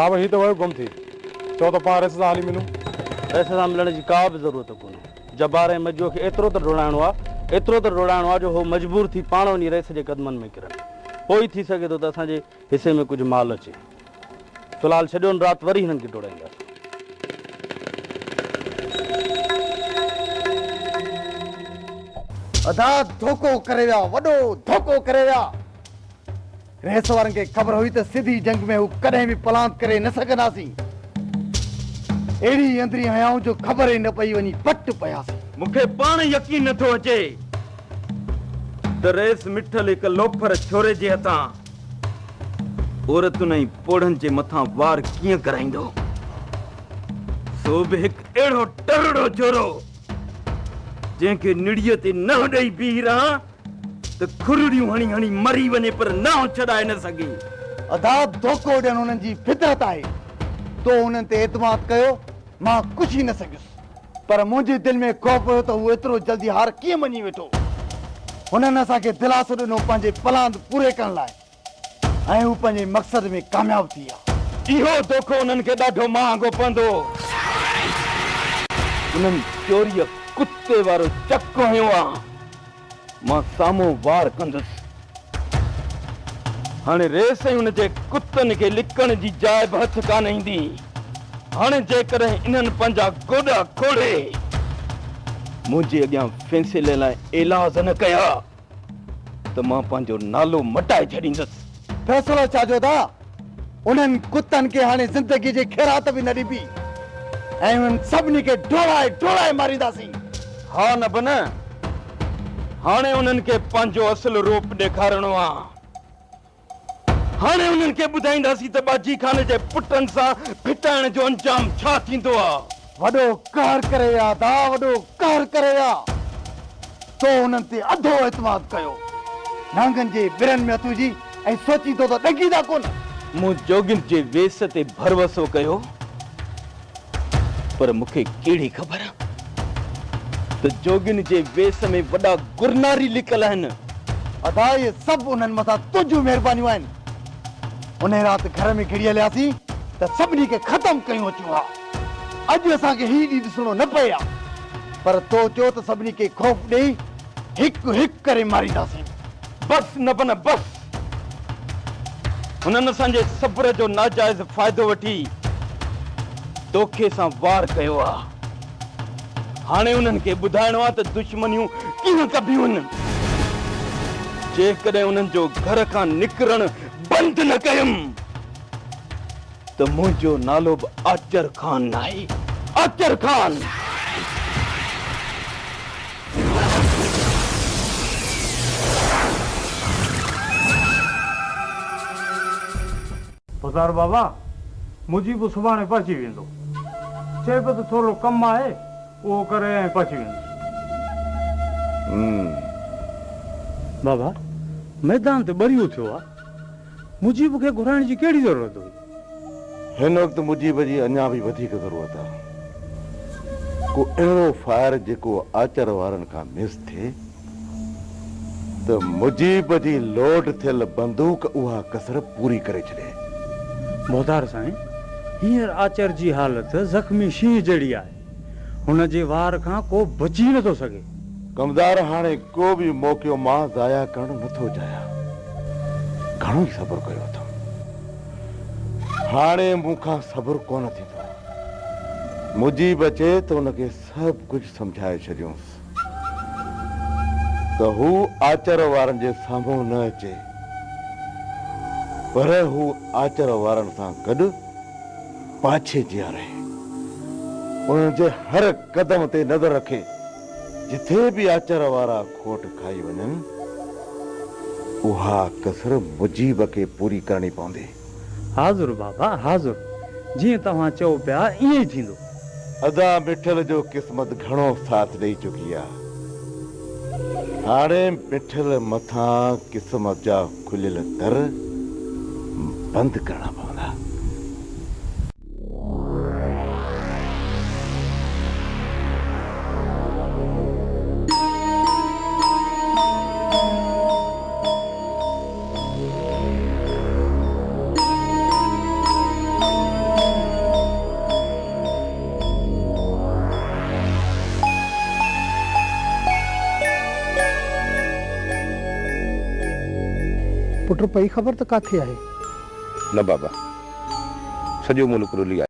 साहब ही तो वही गुम थी चो तो पा रिश्तेदार हाली मिलूं रिश्तेदार मिलण जी का बि ज़रूरत कोन्हे। जब्बार ऐं मजो खे एतिरो त रुड़ाइणो आहे जो हो मजबूर थी पाण वञी रेस जे कदमनि में किरनि। पोइ थी सघे थो त असांजे हिसे में कुझु माल अचे। फिलहाल छॾियो राति वरी हिननि खे डोड़ाईंदासीं। अदा धोखो करे विया, वॾो धोखो करे विया। रेस वारनि खे ख़बर हुई त सिधी जंग में हू कॾहिं बि पलांत करे न सघंदासीं। अहिड़ी अंदरी हयाऊं जो ख़बर ई न पई वञी पट पियासीं। मूंखे पाण यकीन नथो अचे त रेस मिठल हिकु लोफर छोरे जे हथां औरतुनि ऐं पोड़नि जे मथां वार कीअं कराईंदो। सो बि हिकु अहिड़ो टरड़ो छोरो जंहिंखे निड़ीअ ते न ॾेई बीह रहां त खुरड़ियूं हणी हणी मरी वञे पर नाव छॾाए न सघे। अदा धोखो ॾियणु हुननि जी फितरत आहे। तो हुननि ते एतमाद कयो, मां कुझु ई न सघियुसि। पर मुंहिंजे दिलि में ख़ौफ़ हुयो त हू एतिरो जल्दी हार कीअं मञी वेठो। हुननि असांखे दिलासो ॾिनो पंहिंजे प्लान पूरे करण लाइ ऐं हू पंहिंजे मक़सद में कामयाब थी विया। इहो धोखो हुननि खे ॾाढो महांगो पवंदो। हुननि चोरीअ कुत्ते वारो चक हयो आहे। मां साम्हूं वार कंदुसि। हाणे रेस ई हुन जे कुतनि खे लिकण जी जाइ बि हथ कान ईंदी। हाणे जेकॾहिं इन्हनि पंहिंजा गोॾा खोड़े मुंहिंजे अॻियां फैसले लाइ इलाज न कया त मां पंहिंजो नालो मटाए छॾींदुसि। फैसलो छाजो था? उन्हनि कुतनि खे हाणे ज़िंदगी जे ख़ैरात बि न ॾिबी ऐं उन्हनि सभिनी खे ढोड़ाए ढोड़ाए मारींदासीं। हा न बि न, हाणे उन्हनि खे पंहिंजो असुल रूप ॾेखारणो आहे। हाणे उन्हनि खे ॿुधाईंदासीं त बाजी खान जे पुटनि सां फिटाइण जो अंजाम छा थींदो आहे। वॾो कहर करे विया दा, वॾो कहर करे विया। तो हुननि ते अधो एतमाद कयो, नांगनि जे बिरनि में हथ विझी ऐं सोची तो त ॾकींदा कोन। मूं जोगिन जे वेस ते भरवसो कयो, पर मूंखे कहिड़ी ख़बर त जोगिन जे वेस में वॾा गुरनारी लिकल आहिनि। अदा ये सभु उन्हनि मथां तुंहिंजूं महिरबानियूं आहिनि। उन राति घर में घिड़ी हलियासीं त सभिनी खे ख़तमु कयूं अचूं हा। अॼु असांखे ही ॾींहुं ॾिसणो न पए हा, पर तो चयो त सभिनी खे ख़ौफ़ ॾेई हिकु हिकु करे मारींदासीं। बस न बन बस। हुननि असांजे सब्र जो नाजाइज़ फ़ाइदो वठी तोखे सां वार कयो आहे। हाणे उन्हनि खे ॿुधाइणो आहे त दुश्मनियूं कीअं कबियूं आहिनि। जेकॾहिं उन्हनि जो घर खां निकिरणु बंदि न कयुमि त मुंहिंजो नालो बि आचर खान नाहे। आचर खान। पधार बाबा, मुंहिंजी बि सुभाणे पहुची वेंदो। चए पियो त थोरो कमु आहे उहो करे ऐं पहुची वेंदो। बाबा मैदान ते ॿरियो थियो आहे। मुजीब खे घुराइण जी कहिड़ी ज़रूरत हुई? हिन वक़्तु मुजीब जी अञा बि वधीक ज़रूरत आहे। को अहिड़ो फायर जेको आचर वारनि खां मिस थिए त मुजीब जी लोड थियल बंदूक उहा कसर पूरी करे छॾे। मोहतार साईं, हींअर आचर जी हालत ज़ख़्मी शींहं जहिड़ी आहे। हुन जे वार खां को बची नथो सघे। कमदार, हाणे को बि मौक़ो मां ज़ाया करणु नथो चाहियां। घणो ई सब्र कयो अथमि, हाणे मूंखां सब्र कोन थींदो। मुजीब अचे त हुनखे सभु कुझु सम्झाए छॾियोसि त हू आचर वारनि जे साम्हूं न अचे, पर हू आचर वारनि सां गॾु पाछे जीआरे। उन्हनि जे हर कदम ते नज़र रखे। जिथे भी आचर वारा खोट खाई वञनि, उहा कसर मुजीब खे पूरी करणी पवंदी। हाज़ुर बाबा हाज़ुर, जीअं तव्हां चओ पिया ईअं ई थींदो। अदा मिठल जो क़िस्मत घणो साथ ॾेई चुकी आहे। हाणे मिठल मथां क़िस्मत जा खुलियल दर बंदि करणा पवंदा। पुट पई ख़बर त काथे आहे? न बाबा, सॼो मुल्क रुली आहे।